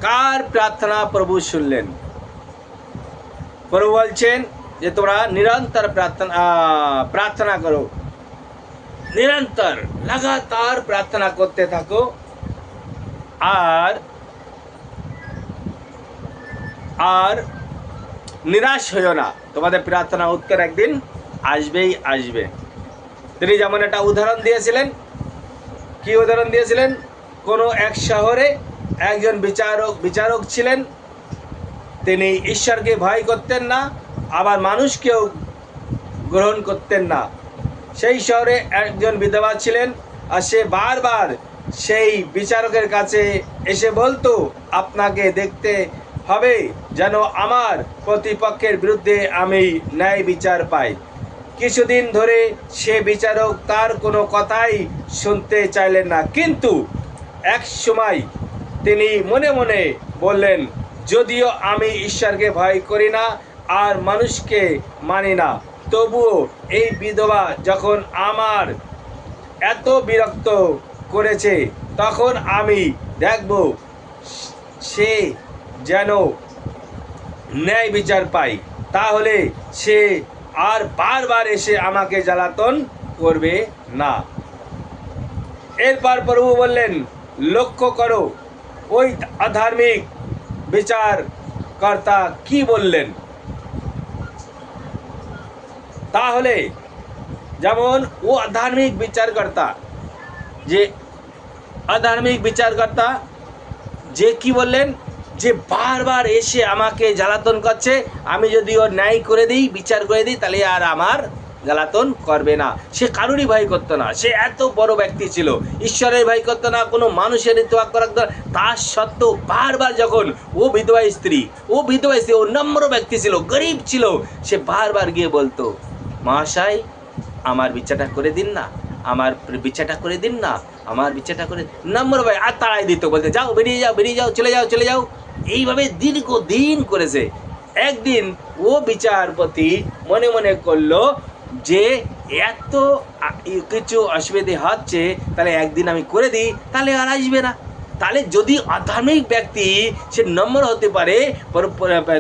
কার প্রার্থনা প্রভু শুনলেন? প্রভু বলছেন যে তোমরা নিরন্তর প্রার্থনা করো, নিরন্তর লাগাতার প্রার্থনা করতে থাকো, আর আর নিরাশ হইও না, তোমাদের প্রার্থনা উত্তর একদিন আসবেই আসবে। তিনি যেমন একটা উদাহরণ দিয়েছিলেন। কি উদাহরণ দিয়েছিলেন? কোনো এক শহরে একজন বিচারক ছিলেন। তিনি ঈশ্বরকে ভয় করতেন না, আবার মানুষকেও গ্রহণ করতেন না। সেই শহরে একজন বিধবা ছিলেন, আর সে বারবার সেই বিচারকের কাছে এসে বলতো, আপনাকে দেখতে হবে যেন আমার প্রতিপক্ষের বিরুদ্ধে আমি ন্যায় বিচার পাই। কিছুদিন ধরে সে বিচারক তার কোনো কথাই শুনতে চাইলেন না, কিন্তু এক সময় তিনি মনে মনে বললেন, যদিও আমি ঈশ্বরকে ভয় করি না আর মানুষকে মানি না, তবুও এই বিধবা যখন আমার এত বিরক্ত করেছে, তখন আমি দেখব সে যেন ন্যায় বিচার পাই, তাহলে সে আর বারবার এসে আমাকে জ্বালাতন করবে না। এরপর প্রভু বললেন, লক্ষ্য করো ওই অধার্মিক বিচারকর্তা কি বললেন। তাহলে যেমন ও অধার্মিক বিচারকর্তা, যে কি বললেন, যে বারবার এসে আমাকে জ্বালাতন করছে, আমি যদি ওর ন্যায় করে দিই, বিচার করে দিই, তাহলে আর আমার জ্বালাতন করবে না। সে কারোরই ভয় করতো না, সে এত বড় ব্যক্তি ছিল, ঈশ্বরের ভয় করতো না, কোনো মানুষের তোয়াক্কা রাখতো না। তার সত্ত্বেও বারবার যখন ও বিধবা স্ত্রী, ও নম্র ব্যক্তি ছিল, গরিব ছিল, সে বারবার গিয়ে বলতো, মহাশয় আমার বিচারটা করে দিন না, আমার বিচারটা করে দিন না, আমার বিচারটা করে। নম্র ভাই আর তাড়াই দিত, বলতে যাও, বেরিয়ে যাও, চলে যাও। এইভাবে দীর্ঘদিন করেছে। একদিন ও বিচারপতি মনে মনে করলো যে এত কিছু অসুবিধে হচ্ছে, তাহলে একদিন আমি করে দিই, তাহলে আর আসবে না। তাহলে যদি অধার্মিক ব্যক্তি সে নম্র হতে পারে,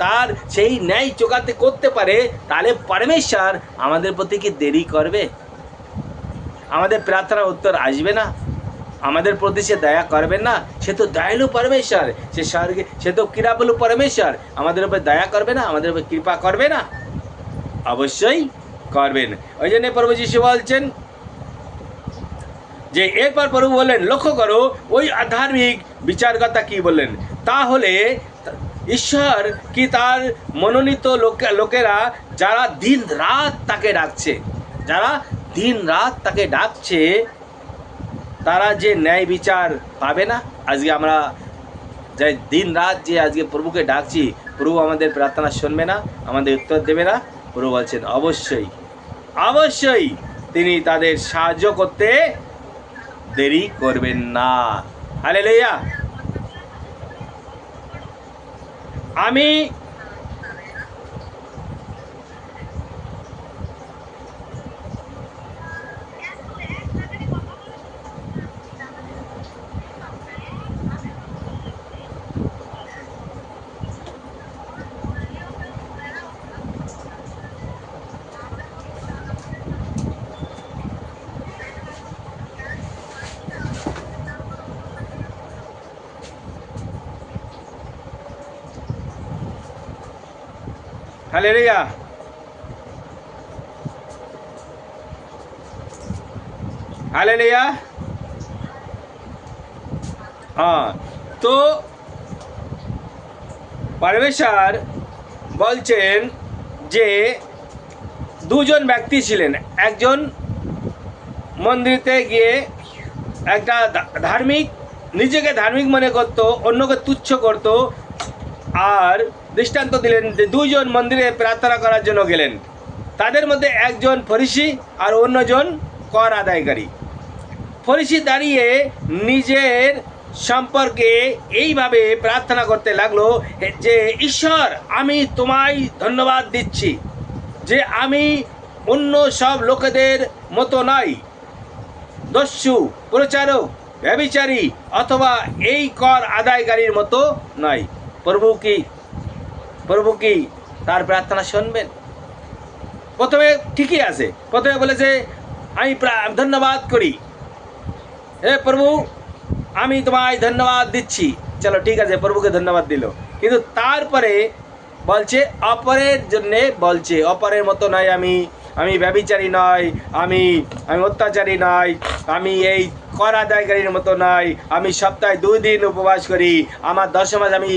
তার সেই ন্যায় চোকাতে করতে পারে, তাহলে পরমেশ্বর আমাদের প্রতি কি দেরি করবে? আমাদের প্রার্থনার উত্তর আসবে না? আমাদের প্রতি সে দয়া করবেন না? সে তো দয়ালু পরমেশ্বর, সে তো কৃপালু পরমেশ্বর, আমাদের উপর দয়া করবে না? আমাদের উপর কৃপা করবে না? অবশ্যই করবেন। ওই জন্য প্রভু যিশু বলছেন যে, এরপর প্রভু বললেন, লক্ষ্য করো ওই আধার্মিক বিচারকর্তা কি বললেন। তাহলে ঈশ্বর কি তার মনোনীত লোকেরা যারা দিন রাত তাকে ডাকছে, তারা যে ন্যায় বিচার পাবে না? আজকে আমরা যে দিন রাত যে আজকে প্রভুকে ডাকছি, প্রভু আমাদের প্রার্থনা শুনবে না, আমাদের উত্তর দেবে না? প্রভু বলছেন অবশ্যই তিনি তাদের সাহায্য করতে দেরি করবেন না। হালেলুয়া। আমি হালেলুয়া। হালেলুয়া। তো পরমেশ্বর বলছেন যে দুজন ব্যক্তি ছিলেন, একজন মন্দিরেতে গিয়ে একটা নিজেকে ধার্মিক মনে করত, অন্যকে তুচ্ছ করত, আর দৃষ্টান্ত দিলেন যে দুইজন মন্দিরে প্রার্থনা করার জন্য গেলেন। তাদের মধ্যে একজন ফরিসি আর অন্যজন কর আদায়কারী। ফরিসি দাঁড়িয়ে নিজের সম্পর্কে এইভাবে প্রার্থনা করতে লাগলো যে, ঈশ্বর আমি তোমায় ধন্যবাদ দিচ্ছি যে আমি অন্য সব লোকেদের মতো নয়, দস্যু, প্রচারক, ব্যভিচারী অথবা এই কর আদায়কারীর মতো নয়। প্রভু কি তার প্রার্থনা শুনবেন? প্রথমে ঠিকই আছে, প্রথমে বলেছে আমি ধন্যবাদ করি, হে প্রভু আমি তোমায় ধন্যবাদ দিচ্ছি। চলো ঠিক আছে, প্রভুকে ধন্যবাদ দিল, কিন্তু তারপরে বলছে অপরের জন্যে, বলছে অপরের মতো নয়, আমি ব্যভিচারী নয়, আমি অত্যাচারী নয়, আমি এই কর আদায়কারীর মতো নয়, আমি সপ্তাহে 2 দিন উপবাস করি, আমার দশমাস আমি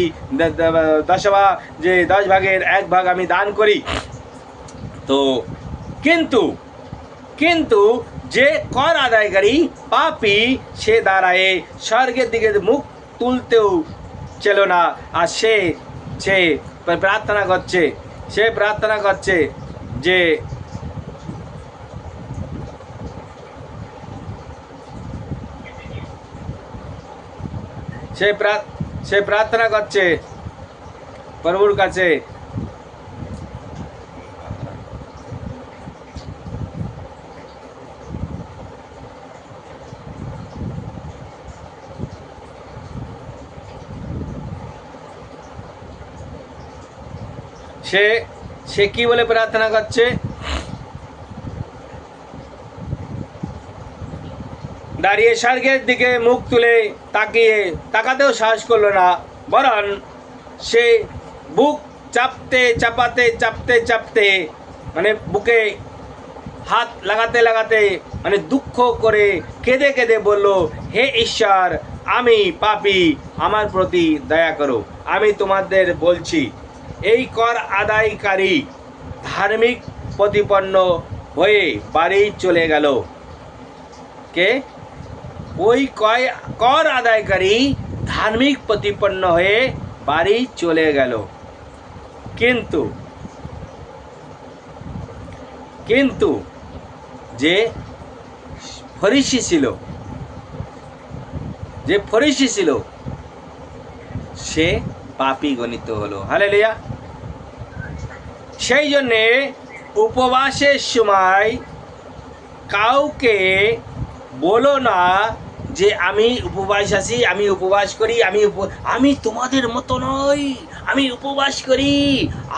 যে 10 ভাগের 1 ভাগ আমি দান করি। তো কিন্তু যে কর আদায়কারী পাপী, সে দাঁড়ায় স্বর্গের দিকে মুখ তুলতেও ছিল না, আর সে প্রার্থনা করছে যে সে প্রার্থনা করছে প্রভুর কাছে, সে কি বলে প্রার্থনা করছে? দাঁড়িয়ে স্বর্গের দিকে মুখ তুলে তাকাতেও সাহস করলো না, বরং সে বুক চাপতে মানে বুকে হাত লাগাতে মানে দুঃখ করে কেঁদে বলল, হে ঈশ্বর, আমি পাপী, আমার প্রতি দয়া করো। আমি তোমাদের বলছি, এই কর আদায়কারী ধার্মিক প্রতিপন্ন হয়ে বাড়ি চলে গেল। কে? ওই কর আদায়কারী ধার্মিক প্রতিপন্ন হয়ে বাড়ি চলে গেল। কিন্তু যে ফরিসি ছিল সে পাপী গণিত হলো। হালেলুয়া। সেই জন্যে উপবাসের সময় কাউকে বলো না যে আমি উপবাস আছি, আমি উপবাস করি, আমি তোমাদের মতো নই, আমি উপবাস করি,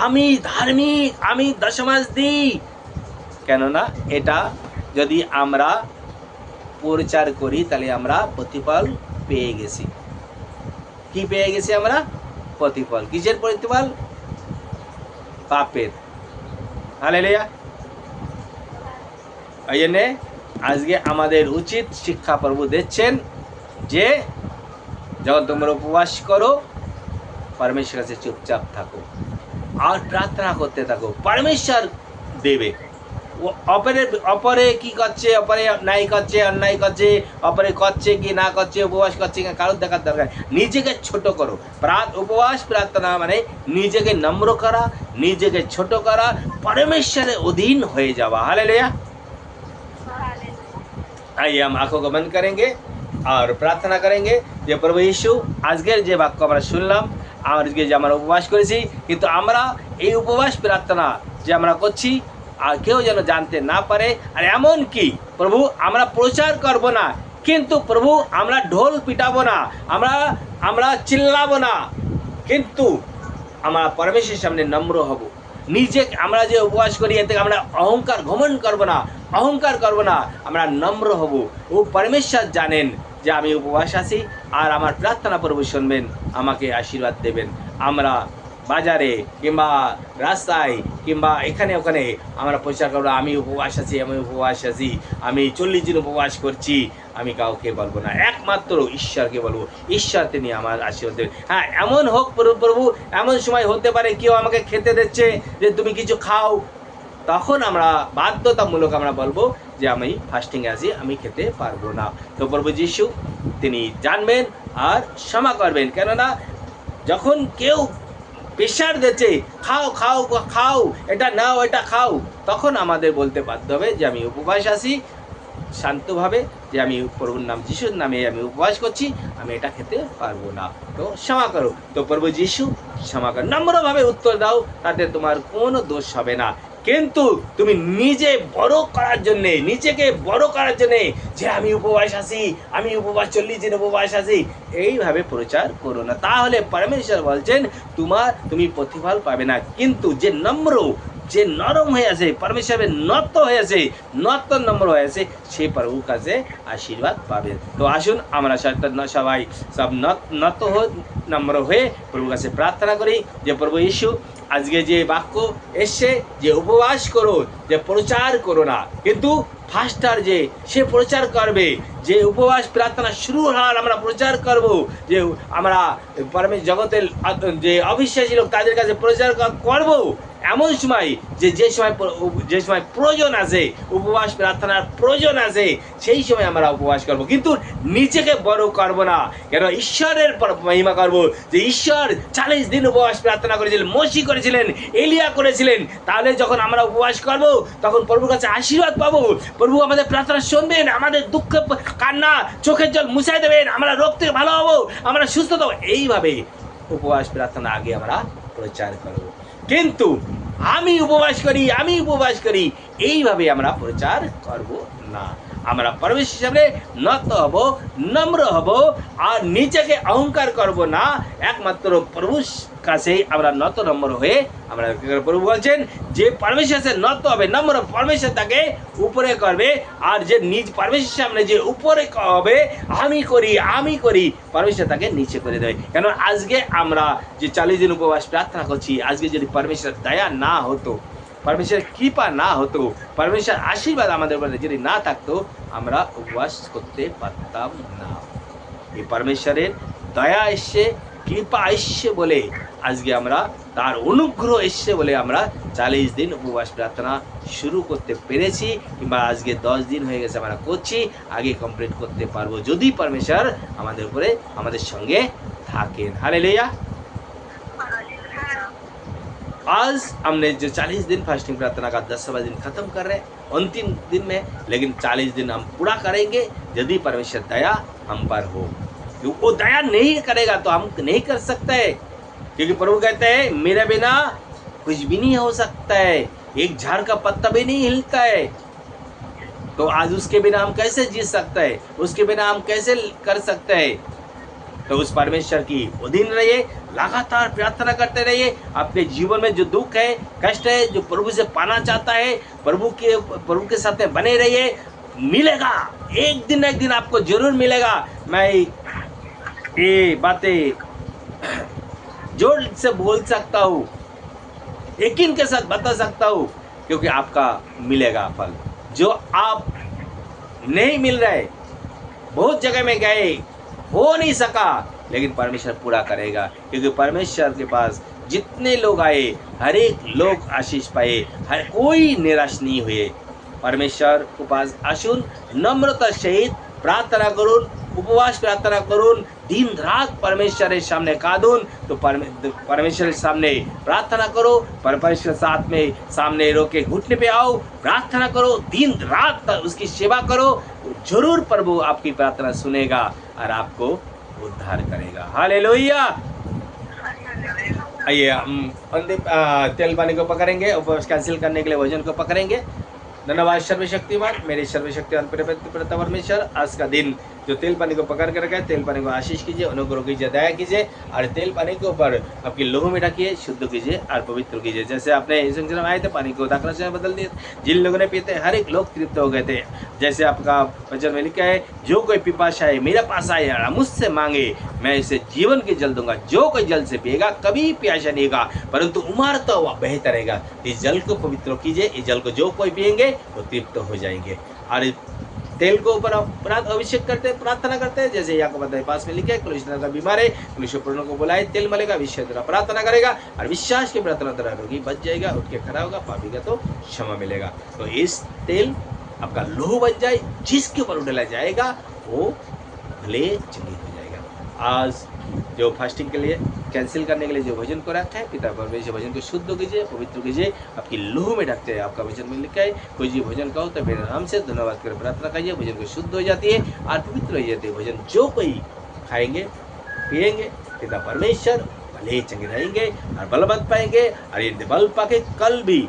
আমি ধার্মিক, আমি দশমাস দিই। কেননা এটা যদি আমরা প্রচার করি তাহলে আমরা প্রতিফল পেয়ে গেছি। কি পেয়ে গেছি আমরা? প্রতিফল। কিসের প্রতিফল? পাপের। হালেলুয়া। এই জন্যে আজকে আমাদের উচিত শিক্ষা প্রভু দিচ্ছেন যে যখন তোমরা উপবাস করো, পরমেশ্বরের কাছে চুপচাপ থাকো আর প্রার্থনা করতে থাকো, পরমেশ্বর দেবে। অপরে কি করছে, অপরে নাই করছে, অন্যায় করছে, অপরে করছে কি না করছে, উপবাস করছে কি, কারোর দেখার দরকার। নিজেকে ছোট করো। উপবাস প্রার্থনা মানে নিজেকে নম্র করা, নিজেকে ছোট করা, পরমেশ্বরের অধীন হয়ে যাওয়া। हालेलुया। आइए हम आंखों को बंद करेंगे और प्रार्थना करेंगे যে প্রভু যীশু, আজকের যে বাক্য আমরা শুনলাম, আজকে যে আমরা উপবাস করেছি, কিন্তু আমরা এই উপবাস প্রার্থনা যে আমরা করছি আর কেউ যেন জানতে না পারে। আর এমন কি প্রভু আমরা প্রচার করব না, কিন্তু প্রভু আমরা ঢোল পিটাবো না, আমরা চিল্লাবো না, কিন্তু আমরা পরমেশ্বরের সামনে নম্র হব। নিজে আমরা যে উপবাস করি এতে আমরা ঘমণ্ড করব না, অহংকার করব না, আমরা নম্র হব। ও পরমেশ্বর জানেন যে আমি উপবাস আছি আর আমার প্রার্থনা প্রভু শুনবেন, আমাকে আশীর্বাদ দেবেন। আমরা বাজারে কিংবা রাস্তায় কিংবা এখানে ওখানে আমরা প্রচার করবো আমি উপবাস আছি, আমি 40 দিন উপবাস করছি। আমি কাউকে বলবো না, একমাত্র ঈশ্বরকে বলবো। ঈশ্বর তিনি আমার আশীর্বাদ দেবেন। হ্যাঁ, এমন হোক প্রভু, এমন সময় হতে পারে কেউ আমাকে খেতে দিচ্ছে যে তুমি কিছু খাও, তখন আমরা বাধ্যতামূলক আমরা বলবো যে আমি ফাস্টিংয়ে আছি, আমি খেতে পারবো না। তো প্রভু যীশু তিনি জানবেন আর ক্ষমা করবেন। কেননা যখন কেউ প্রেশার দিচ্ছে খাও, এটা নাও, এটা খাও, তখন আমাদের বলতে বাধ্য হবে যে আমি উপবাস আছি, শান্তভাবে যে আমি প্রভুর নাম, যিশুর নামে আমি উপবাস করছি, আমি এটা খেতে পারবো না, তো ক্ষমা করো। তো প্রভু যীশু ক্ষমা করো, নম্রভাবে উত্তর দাও, তাতে তোমার কোনো দোষ হবে না। কিন্তু তুমি নিজে বড় করার জন্যে, নিজেকে বড় করার জন্যে যে আমি উপবাস আছি, আমি উপবাস 40 দিন উপবাস আছি, এইভাবে প্রচার করো না। তাহলে পরমেশ্বর বলছেন তুমি প্রতিফল পাবে না। কিন্তু যে নম্র, যে নরম হয়ে আছে, পরমেশ্বরের নত হয়ে আছে, নত নম্র হয়ে আছে, সে প্রভুর কাছে আশীর্বাদ পাবে। তো আসুন আমরা সবাই সব নত নম্র হয়ে প্রভুর কাছে প্রার্থনা করি যে প্রভু যীশু আজকে যে বাক্য এসছে যে উপবাস করো, যে প্রচার করো না, কিন্তু ফাস্টার যে সে প্রচার করবে, যে উপবাস প্রার্থনা শুরু হওয়ার আমরা প্রচার করব, যে আমরা জগতের যে অবিশ্বাসী লোক তাদের কাছে প্রচার করব এমন সময় যে সময় প্রয়োজন আছে, উপবাস প্রার্থনার প্রয়োজন আছে, সেই সময় আমরা উপবাস করব, কিন্তু নিজেকে বড় করব না। কেন ঈশ্বরের মহিমা করব, যে ঈশ্বর 40 দিন উপবাস প্রার্থনা করেছিলেন, মোশি করেছিলেন, এলিয়া করেছিলেন। তাহলে যখন আমরা উপবাস করব তখন প্রভুর কাছে আশীর্বাদ পাবো, প্রভু আমাদের প্রার্থনা শুনবেন, আমাদের দুঃখ কান্না চোখের জল মুছাই দেবেন, আমরা রোগ থেকে ভালো হবো, আমরা সুস্থ হবো। এইভাবে উপবাস প্রার্থনা আগে আমরা প্রচার করব। কিন্তু আমি উপবাস করি এইভাবে আমরা প্রচার করব না। আমরা পরমেশ্বর সামনে নত হব, নম্র হব, আর নিজেকে অহংকার করব না। একমাত্র প্রভুর কাছে আমরা নত নম্র হয়ে আমরা, প্রভু বলছেন যে পরমেশ্বর সাথে নত হবে, নম্র, পরমেশ্বর তাকে উপরে করবে। আর যে নিজ পরমেশ্বর সামনে যে উপরে হবে, আমি করি, পরমেশ্বর তাকে নিচে করে দেবে। কেন আজকে আমরা যে 40 দিন উপবাস প্রার্থনা করছি, আজকে যদি পরমেশ্বর দয়া না হতো, পরমেশ্বরের কৃপা না হতো, পরমেশ্বর আশীর্বাদ আমাদের উপরে যদি না থাকতো, আমরা উপবাস করতে পারতাম না। এই পরমেশ্বরের দয়া এসছে, কৃপা এসছে বলে আজকে আমরা, তার অনুগ্রহ এসছে বলে আমরা 40 দিন উপবাস প্রার্থনা শুরু করতে পেরেছি, কিংবা আজকে 10 দিন হয়ে গেছে আমরা করছি, আগে কমপ্লিট করতে পারবো যদি পরমেশ্বর আমাদের উপরে, আমাদের সঙ্গে থাকেন। हालेलुया। आज हमने जो 40 दिन फास्टिंग प्रार्थना का 10वां दिन खत्म कर रहे हैं, अंतिम दिन में, लेकिन 40 दिन हम पूरा करेंगे यदि परमेश्वर दया हम पर हो। वो दया नहीं करेगा तो हम नहीं कर सकते, क्योंकि प्रभु कहते हैं मेरे बिना कुछ भी नहीं हो सकता है, एक झाड़ का पत्ता भी नहीं हिलता है। तो आज उसके बिना हम कैसे जी सकते हैं, उसके बिना हम कैसे कर सकते हैं। तो उस परमेश्वर की अधीन रहिए, लगातार प्रार्थना करते रहिए। अपने जीवन में जो दुख है, कष्ट है, जो प्रभु से पाना चाहता है, प्रभु के साथ में बने रहिए, मिलेगा, एक दिन आपको जरूर मिलेगा। मैं ये बातें जोर से बोल सकता हूँ, यकीन के साथ बता सकता हूँ, क्योंकि आपका मिलेगा फल। जो आप नहीं मिल रहे, बहुत जगह में गए, हो नहीं सका, लेकिन परमेश्वर पूरा करेगा, क्योंकि परमेश्वर के पास जितने लोग आए, हर एक लोग आशीष पाए, हर कोई निराश नहीं हुए। परमेश्वर के पास আসুন, নম্রতার সহিত প্রার্থনা করুন, উপবাস প্রার্থনা করুন, दिन रात परमेश्वर सामने कादून। तो परमेश्वर सामने प्रार्थना करो, परमेश्वर साथ में सामने रोके घुटने पे आओ, प्रार्थना करो, दिन रात उसकी सेवा करो, जरूर प्रभु आपकी प्रार्थना सुनेगा और आपको उद्धार करेगा। हालेलुया। आइए हम तेल पानी को पकड़ेंगे, उपवास कैंसिल करने के लिए भोजन को पकड़ेंगे। धन्यवाद सर्वशक्तिमान, मेरे सर्वशक्तिमान पिता परमेश्वर, आज का दिन जो तेल पानी को पकड़ कर रखा है, तेल पानी को आशीष कीजिए, अनुग्रह कीजिए, दया कीजिए, और तेल पानी के ऊपर आपकी लोगों में ढकिए, शुद्ध कीजिए और पवित्र कीजिए। जैसे आपने इस संसार में आए थे, पानी को दाखला से बदल दिए, जिन लोगों ने पीते हर एक लोग तृप्त हो गए थे। जैसे आपका वचन में लिखा है, जो कोई पिपासा है मेरे पास आए और मुझसे मांगे, मैं इसे जीवन के जल दूंगा। जो कोई जल से पिएगा कभी प्यासा नहीं होगा, परंतु उमड़ता हुआ बहता रहेगा। इस जल को पवित्र कीजिए, इस जल को जो कोई पिएंगे वो तृप्त हो जाएंगे। और तेल को ऊपर अपराध अभिषेक करते, प्रार्थना करते हैं, जैसे याकूब अध्याय 5 में लिखा है, कुलुषित का बीमार है, कुलुषपूर्ण को बुलाए, तेल मलेगा, विश्वास द्वारा प्रार्थना करेगा और विश्वास की प्रार्थना द्वारा रोगी बच जाएगा, उठ के खड़ा होगा, पापी का तो क्षमा मिलेगा। तो इस तेल आपका लोह बन जाए, जिसके ऊपर उड़ाया जाएगा वो भले चंगी हो जाएगा। आज जो फास्टिंग के लिए कैंसिल करने के लिए जो भोजन को रखा है, पिता परमेश्वर भोजन को शुद्ध कीजिए, पवित्र कीजिए, आपकी लहू में ढकते हैं। आपका वचन में लिखा है, कोई जी भोजन का हो तो मेरे नाम से धन्यवाद कर प्रार्थना कीजिए, भोजन को शुद्ध हो जाती है और पवित्र हो जाती है। भोजन जो कोई खाएंगे पिएंगे, पिता परमेश्वर भले चंगे रहेंगे और बल बल पाएंगे, और ये बल पाके कल भी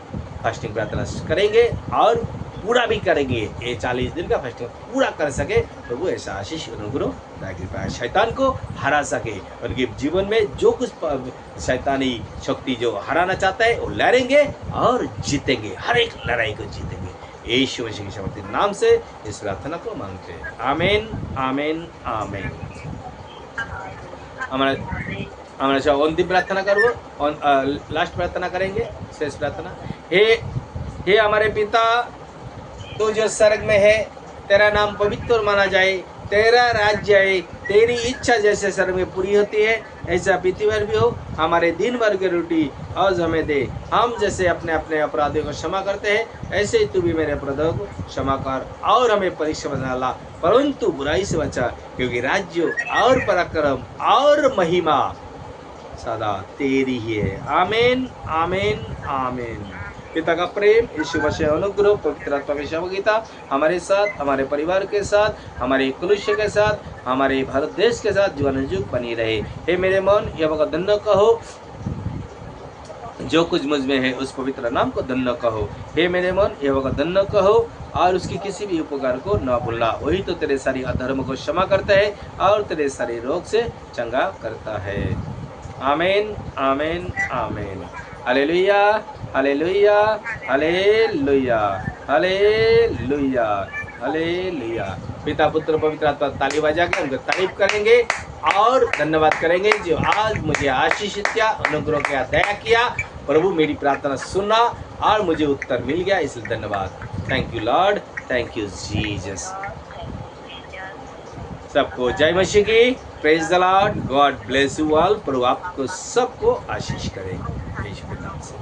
फास्टिंग प्रार्थना करेंगे और पूरा भी करेंगे। ये 40 दिन का फास्टिंग पूरा कर सके प्रभु ऐसा आशीष अनुग्रह कृपा शैतान को हरा सके, उनके जीवन में जो कुछ शैतानी शक्ति जो हराना चाहता है वो लड़ेंगे और जीतेंगे, हर एक लड़ाई को जीतेंगे। यीशु मसीह के समर्थित नाम से इस प्रार्थना को मांगते हैं। आमीन आमीन आमीन। हमारा सब अंतिम प्रार्थना करो, लास्ट प्रार्थना करेंगे, शेष प्रार्थना। हे हमारे पिता, तू जो स्वर्ग में है, तेरा नाम पवित्र माना जाए, तेरा राज्य आए, तेरी इच्छा जैसे स्वर्ग में पूरी होती है ऐसा पृथ्वी पर भी हो। हमारे दिन भर की रोटी आज हमें दे, हम जैसे अपने अपने अपराधियों को क्षमा करते हैं ऐसे ही तू भी मेरे अपराधों को क्षमा कर, और हमें परीक्षा में न ला परंतु बुराई से बचा, क्योंकि राज्य और पराक्रम और महिमा सदा तेरी ही है। आमीन आमीन आमीन। पिता का प्रेम, यीशु मसीह अनुग्रह, पवित्र आत्मा की सहभागिता हमारे साथ, हमारे परिवार के साथ, हमारे कलीसिया के साथ, हमारे भारत देश के साथ जीवन युग बनी रहे। हे मेरे मन यहोवा का धन्य कहो, जो कुछ मुझ में है उस पवित्र नाम को धन्य कहो। हे मेरे मन यहोवा का धन्य कहो और उसकी किसी भी उपकार को न भूलना, वही तो तेरे सारी अधर्म को क्षमा करता है और तेरे सारे रोग से चंगा करता है। आमीन आमीन आमीन। Hallelujah hallelujah hallelujah hallelujah hallelujah. पिता पुत्र पवित्र आत्मा ताली बजा के उनको तारीफ करेंगे और धन्यवाद करेंगे जो आज मुझे आशीष दिया, अनुग्रह किया, दया किया। प्रभु मेरी प्रार्थना सुना और मुझे उत्तर मिल गया, इसलिए धन्यवाद। Thank you lord, thank you Jesus. सबको जय मसीह की, praise the lord, god bless you all. प्रभु आपको सबको आशीष करे यीशु के नाम से।